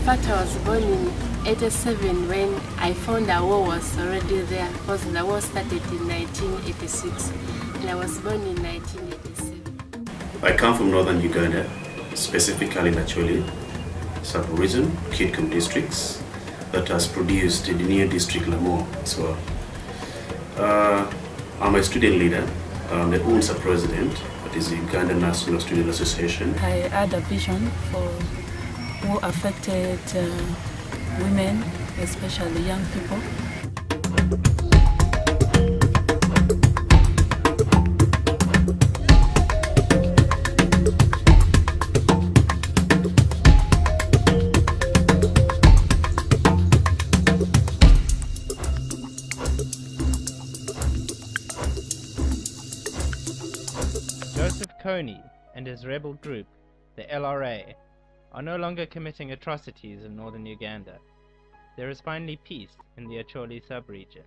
fact, I was born in 87 when I found the war was already there, because the war started in 1986 and I was born in 1987. I come from northern Uganda, specifically in Acholi, sub-region, Kitgum districts, that has produced the new district Lamore as well. I'm a student leader. I'm the UNSA president, that is the Uganda National Student Association. I had a vision for war-affected women, especially young people. Kony and his rebel group, the LRA, are no longer committing atrocities in northern Uganda. There is finally peace in the Acholi sub-region.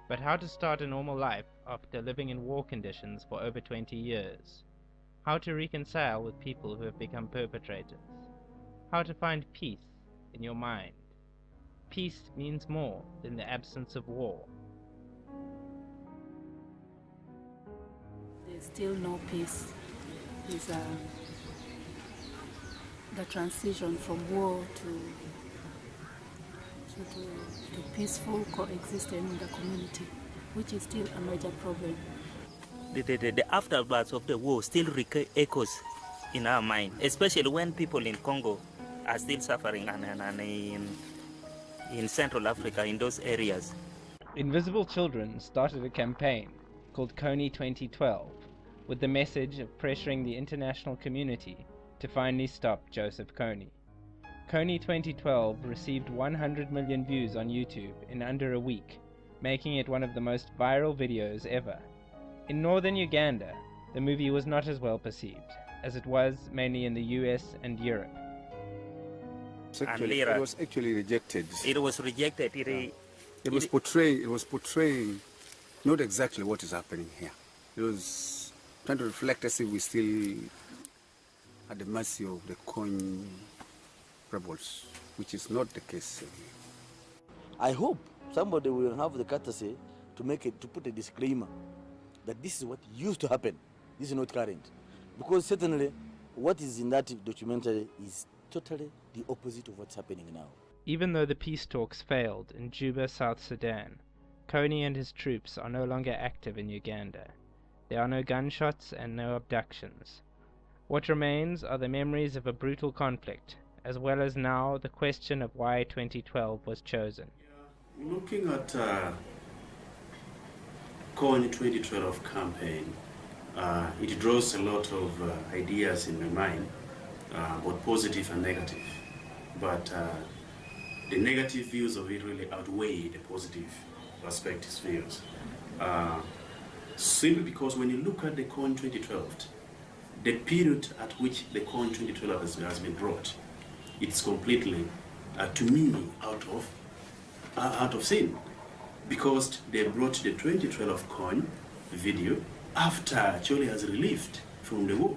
But how to start a normal life after living in war conditions for over 20 years? How to reconcile with people who have become perpetrators? How to find peace in your mind? Peace means more than the absence of war. There's still no peace. It's the transition from war to peaceful coexistence in the community, which is still a major problem. The aftermath of the war still echoes in our mind, especially when people in Congo are still suffering and in Central Africa, in those areas. Invisible Children started a campaign called Kony2012 with the message of pressuring the international community to finally stop Joseph Kony. Kony2012 received 100 million views on YouTube in under a week, making it one of the most viral videos ever. In northern Uganda, the movie was not as well perceived, as it was mainly in the US and Europe. It was actually rejected. It was rejected. It was portraying not exactly what is happening here. It was trying to reflect as if we still at the mercy of the Kony rebels, which is not the case. I hope somebody will have the courtesy to put a disclaimer that this is what used to happen. This is not current. Because certainly what is in that documentary is totally the opposite of what's happening now. Even though the peace talks failed in Juba, South Sudan, Kony and his troops are no longer active in Uganda. There are no gunshots and no abductions. What remains are the memories of a brutal conflict, as well as now the question of why 2012 was chosen. Looking at Kony 2012 campaign, it draws a lot of ideas in my mind, both positive and negative. But the negative views of it really outweigh the positive perspectives views. Simply because when you look at the Kony 2012, the period at which the Kony 2012 has been brought, it's completely, to me, out of sin. Because they brought the 2012 Kony video after Acholi has relieved from the war.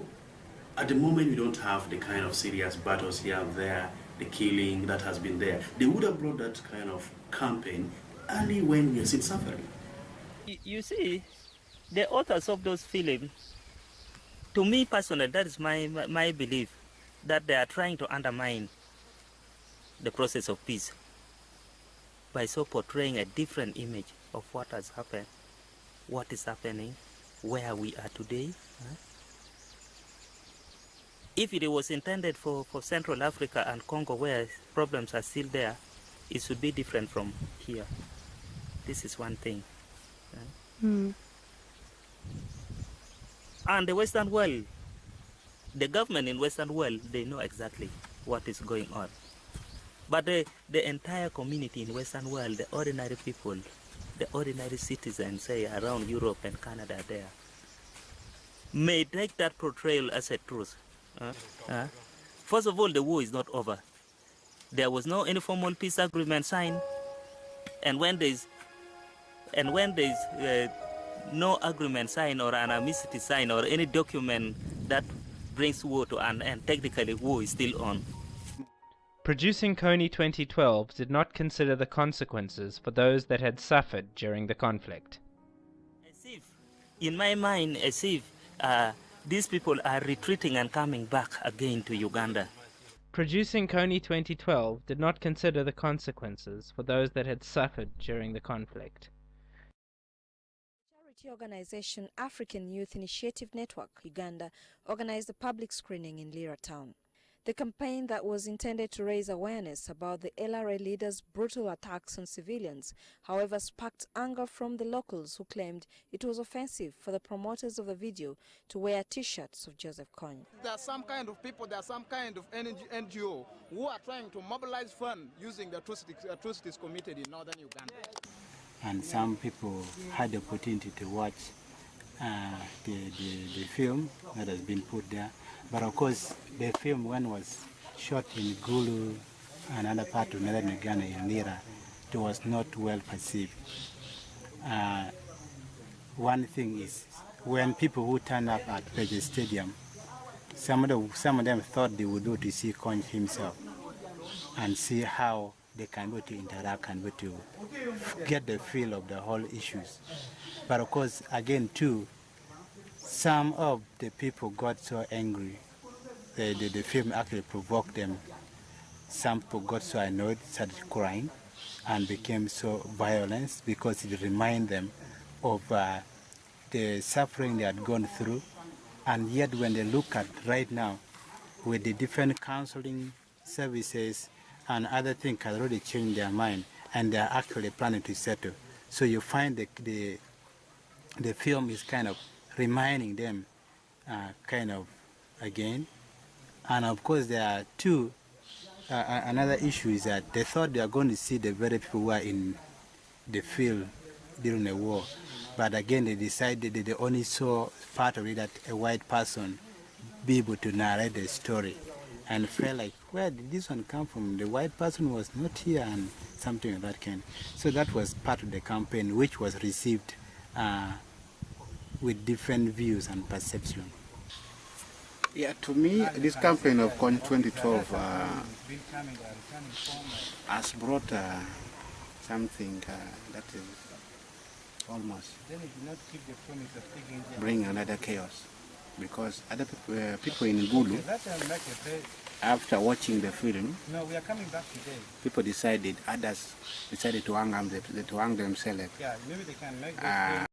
At the moment, we don't have the kind of serious battles here and there, the killing that has been there. They would have brought that kind of campaign only when we are still suffering. You see, the authors of those films, to me personally, that is my belief, that they are trying to undermine the process of peace by so portraying a different image of what has happened, what is happening, where we are today. If it was intended for Central Africa and Congo, where problems are still there, it should be different from here. This is one thing. And the Western world, the government in Western world, they know exactly what is going on. But the entire community in Western world, the ordinary people, the ordinary citizens, say around Europe and Canada there, may take that portrayal as a truth. First of all, the war is not over. There was no any formal peace agreement signed, and when there's no agreement signed or an amnesty signed or any document that brings war to an end. Technically, war is still on. Producing Kony 2012 did not consider the consequences for those that had suffered during the conflict. As if, in my mind, as if these people are retreating and coming back again to Uganda. Producing Kony 2012 did not consider the consequences for those that had suffered during the conflict. Charity organization African Youth Initiative Network, Uganda, organized a public screening in Lira town. The campaign that was intended to raise awareness about the LRA leaders' brutal attacks on civilians, however, sparked anger from the locals who claimed it was offensive for the promoters of the video to wear T-shirts of Joseph Kony. There are some kind of people, there are some kind of NGO who are trying to mobilize funds using the atrocities committed in northern Uganda. And some people had the opportunity to watch the film that has been put there. But of course, the film, when was shot in Gulu and another part of northern Uganda in Lira, it was not well perceived. One thing is, when people who turn up at Peje Stadium, some of them thought they would go to see Kony himself and see how they can go to interact and go to get the feel of the whole issues. But of course, again too, some of the people got so angry, the film actually provoked them. Some people got so annoyed, started crying, and became so violent because it reminded them of the suffering they had gone through. And yet when they look at right now, with the different counseling services and other things have already changed their mind, and they are actually planning to settle. So you find the film is kind of reminding them kind of again. And of course there are two, another issue is that they thought they are going to see the very people who are in the field during the war. But again they decided that they only saw part of it, that a white person be able to narrate the story, and felt like, where did this one come from? The white person was not here, and something of that kind. So that was part of the campaign, which was received with different views and perception. Yeah, to me, this campaign of Kony 2012 has brought something that is almost bring another chaos, because other people in Gulu, after watching the film, people others decided to hang themselves.